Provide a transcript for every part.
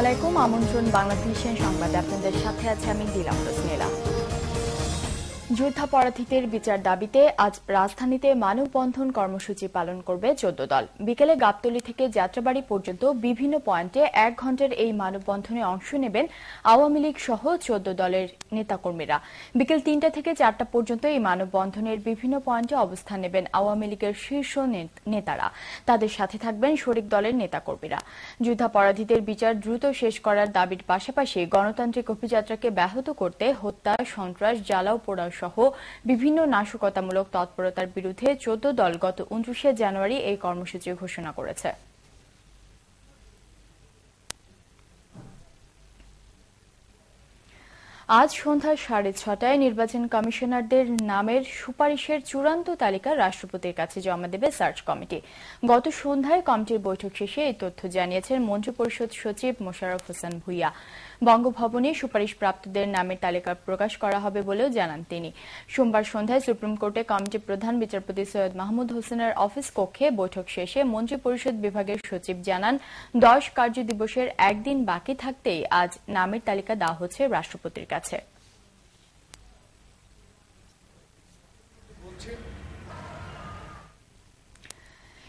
আলাইকুম। আমন্ত্রণ বাংলা ভিশন সংবাদে আপনাদের সাথে আছে আমি দিলাম রোজমেলা। যুদ্ধাপরাধীদের বিচার দাবিতে আজ রাজধানীতে মানববন্ধন কর্মসূচি পালন করবে ১৪ দল। বিকেলে গাবতলী থেকে যাত্রাবাড়ি পর্যন্ত বিভিন্ন পয়েন্টে ১ ঘণ্টার এই মানববন্ধনে অংশ নেবেন আওয়ামী লীগ সহ ১৪ দলের নেতাকর্মীরা। বিকেল ৩টা থেকে ৪টা পর্যন্ত এই মানববন্ধনের বিভিন্ন পয়েন্টে অবস্থান নেবেন আওয়ামী লীগের শীর্ষ নেতারা। তাদের সাথে থাকবেন শরিক দলের নেতাকর্মীরা। যুদ্ধাপরাধীদের বিচার দ্রুত শেষ করার দাবির পাশাপাশি গণতান্ত্রিক অভিযাত্রাকে ব্যাহত করতে হত্যা, সন্ত্রাস, জ্বালাও পোড়াও সহ বিভিন্ন নাশকতামূলক তৎপরতার বিরুদ্ধে ১৪ দল গত ২৯শে জানুয়ারি এই কর্মসূচি ঘোষণা করেছে। আজ সন্ধ্যা ৬:৩০টায় নির্বাচন কমিশনারদের নামের সুপারিশের চূড়ান্ত তালিকা রাষ্ট্রপতির কাছে জমা দেবে সার্চ কমিটি। গত সন্ধ্যায় কমিটির বৈঠক শেষে এই তথ্য জানিয়েছেন মন্ত্রিপরিষদ সচিব মোশাররফ হোসেন ভূঁইয়া। বঙ্গভবনে সুপারিশপ্রাপ্তদের নামের তালিকা প্রকাশ করা হবে বলেও জানান তিনি। সোমবার সন্ধ্যায় সুপ্রিম কোর্টে কমিটির প্রধান বিচারপতি সৈয়দ মাহমুদ হোসেনের অফিস কক্ষে বৈঠক শেষে মন্ত্রিপরিষদ বিভাগের সচিব জানান, ১০ কার্যদিবসের একদিন বাকি থাকতেই আজ নামের তালিকা দেওয়া হচ্ছে রাষ্ট্রপতির কাছে।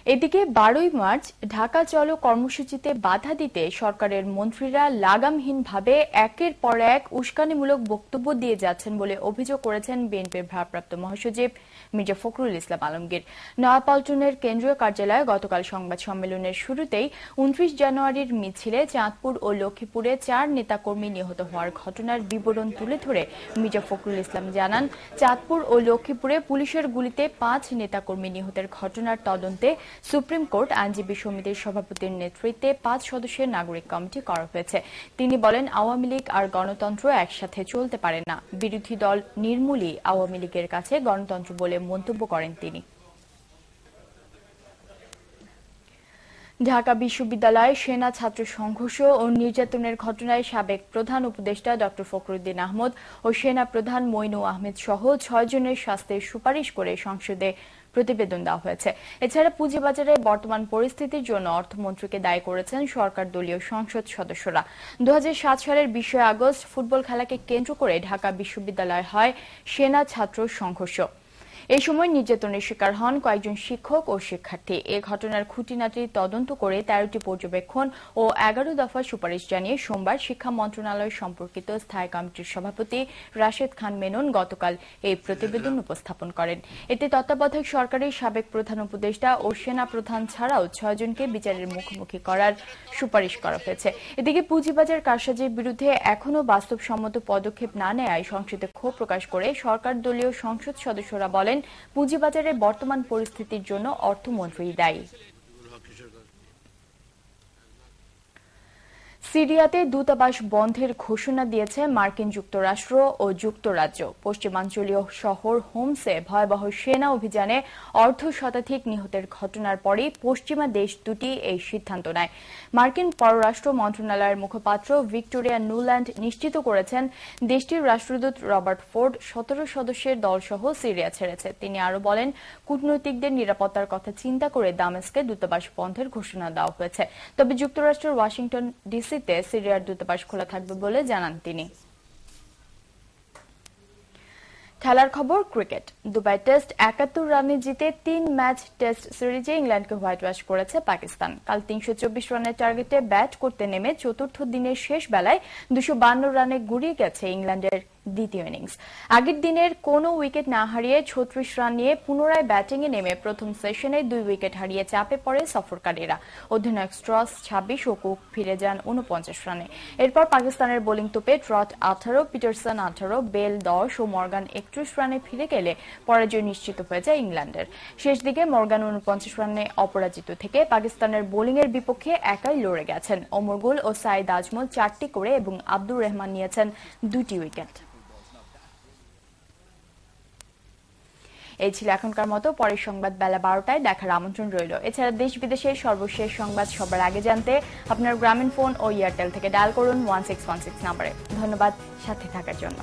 এদিকে ১২ই মার্চ ঢাকা চলো কর্মসূচিতে বাধা দিতে সরকারের মন্ত্রীরা লাগামহীনভাবে একের পর এক উস্কানিমূলক বক্তব্য দিয়ে যাচ্ছেন বলে অভিযোগ করেছেন বিএনপির ভারপ্রাপ্ত মহাসচিব মির্জা ফখরুল ইসলাম আলমগীর। নয়াপল্টনের কেন্দ্রীয় কার্যালয়ে গতকাল সংবাদ সম্মেলনের শুরুতেই ২৯ জানুয়ারির মিছিলে চাঁদপুর ও লক্ষ্মীপুরে ৪ নেতাকর্মী নিহত হওয়ার ঘটনার বিবরণ তুলে ধরে মির্জা ফখরুল ইসলাম জানান, চাঁদপুর ও লক্ষ্মীপুরে পুলিশের গুলিতে ৫ নেতাকর্মী নিহতের ঘটনার তদন্তে সুপ্রিম কোর্ট আইনজীবী সমিতির সভাপতির নেতৃত্বে ৫ সদস্যের নাগরিক কমিটি করা হয়েছে। তিনি বলেন, আওয়ামী লীগ আর গণতন্ত্র একসাথে চলতে পারে না। বিরোধী দল নির্মূলই আওয়ামী লীগের কাছে গণতন্ত্র বলে মন্তব্য করেন তিনি। ঢাকা বিশ্ববিদ্যালয়ে সেনা ছাত্র সংঘর্ষ ও নির্যাতনের ঘটনায় সাবেক প্রধান উপদেষ্টা ড ফখরুদ্দিন আহমদ ও সেনা প্রধান মইনু আহমেদ সহ ৬ জনের শাস্তির সুপারিশ করে সংসদে প্রতিবেদন দেওয়া হয়েছে। এছাড়া পুঁজিবাজারে বর্তমান পরিস্থিতির জন্য অর্থমন্ত্রীকে দায়ী করেছেন সরকার দলীয় সংসদ সদস্যরা। ২০০৭ সালের ২০ আগস্ট ফুটবল খেলাকে কেন্দ্র করে ঢাকা বিশ্ববিদ্যালয়ে হয় সেনা ছাত্র সংঘর্ষ। এই সময় নির্যাতনের শিকার হন কয়েকজন শিক্ষক ও শিক্ষার্থী। এ ঘটনার খুঁটিনাটি তদন্ত করে ১৩টি পর্যবেক্ষণ ও ১১ দফা সুপারিশ জানিয়ে সোমবার শিক্ষা মন্ত্রণালয় সম্পর্কিত স্থায়ী কমিটির সভাপতি রাশেদ খান মেনন গতকাল এই প্রতিবেদন উপস্থাপন করেন। এতে তত্ত্বাবধায়ক সরকারের সাবেক প্রধান উপদেষ্টা ও সেনা প্রধান ছাড়াও ৬ জনকে বিচারের মুখোমুখি করার সুপারিশ করা হয়েছে। এদিকে পুঁজিবাজার কারসাজির বিরুদ্ধে এখনও বাস্তবসম্মত পদক্ষেপ না নেওয়ায় সংসদে ক্ষোভ প্রকাশ করে সরকার দলীয় সংসদ সদস্যরা বলেন, পুঁজিবাজারের বর্তমান পরিস্থিতির জন্য অর্থমন্ত্রী দায়ী। সিরিয়াতে দূতাবাস বন্ধের ঘোষণা দিয়েছে মার্কিন যুক্তরাষ্ট্র ও যুক্তরাজ্য। পশ্চিমাঞ্চলীয় শহর হোমসে ভয়াবহ সেনা অভিযানে অর্ধশতাধিক নিহতের ঘটনার পরই পশ্চিমা দেশ দুটি এই সিদ্ধান্ত নেয়। মার্কিন পররাষ্ট্র মন্ত্রণালয়ের মুখপাত্র ভিক্টোরিয়া নুল্যান্ড নিশ্চিত করেছেন, দেশটির রাষ্ট্রদূত রবার্ট ফোর্ড ১৭ সদস্যের দলসহ সিরিয়া ছেড়েছে। তিনি আরও বলেন, কূটনৈতিকদের নিরাপত্তার কথা চিন্তা করে দামেস্কে দূতাবাস বন্ধের ঘোষণা দেওয়া হয়েছে। তবে যুক্তরাষ্ট্রের ওয়াশিংটন ডিসি সিরিয়ার দূতাবাস খোলা থাকবে বলে জানান তিনি। খেলার খবর, ক্রিকেট। দুবাই টেস্ট ৭১ রানে জিতে ৩ ম্যাচ টেস্ট সিরিজে ইংল্যান্ডকে হোয়াইট ওয়াশ করেছে পাকিস্তান। কাল ৩২৪ রানের টার্গেটে ব্যাট করতে নেমে চতুর্থ দিনের শেষ বেলায় ২৫২ রানে গুড়িয়ে গেছে ইংল্যান্ডের দ্বিতীয় ইনিংস। আগের দিনের কোনো উইকেট না হারিয়ে ৩৬ রান নিয়ে পুনরায় ব্যাটিংয়ে নেমে প্রথম সেশনে ২ উইকেট হারিয়ে চাপে পড়ে সফরকারীরা। অধিনায়ক স্ট্রস ২৬ ও কুক ফিরে যান ৪৯ রানে। এরপর পাকিস্তানের বোলিং তোপে ট্রট ১৮, পিটারসন ১৮, বেল ১০ ও মর্গান ৩১ রানে ফিরে গেলে পরাজয় নিশ্চিত হয়ে যায় ইংল্যান্ডের। শেষ দিকে মর্গান ৪৯ রানে অপরাজিত থেকে পাকিস্তানের বোলিংয়ের বিপক্ষে একাই লড়ে গেছেন। ওমর গুল ও সাইদ আজমল ৪টি করে এবং আব্দুর রহমান নিয়েছেন ২টি উইকেট। এই ছিল এখনকার মতো। পরের সংবাদ বেলা ১২টায় দেখার আমন্ত্রণ রইল। এছাড়া দেশ বিদেশের সর্বশেষ সংবাদ সবার আগে জানতে আপনার গ্রামীণ ফোন ও এয়ারটেল থেকে ডায়াল করুন 1616 নম্বরে। ধন্যবাদ সাথে থাকার জন্য।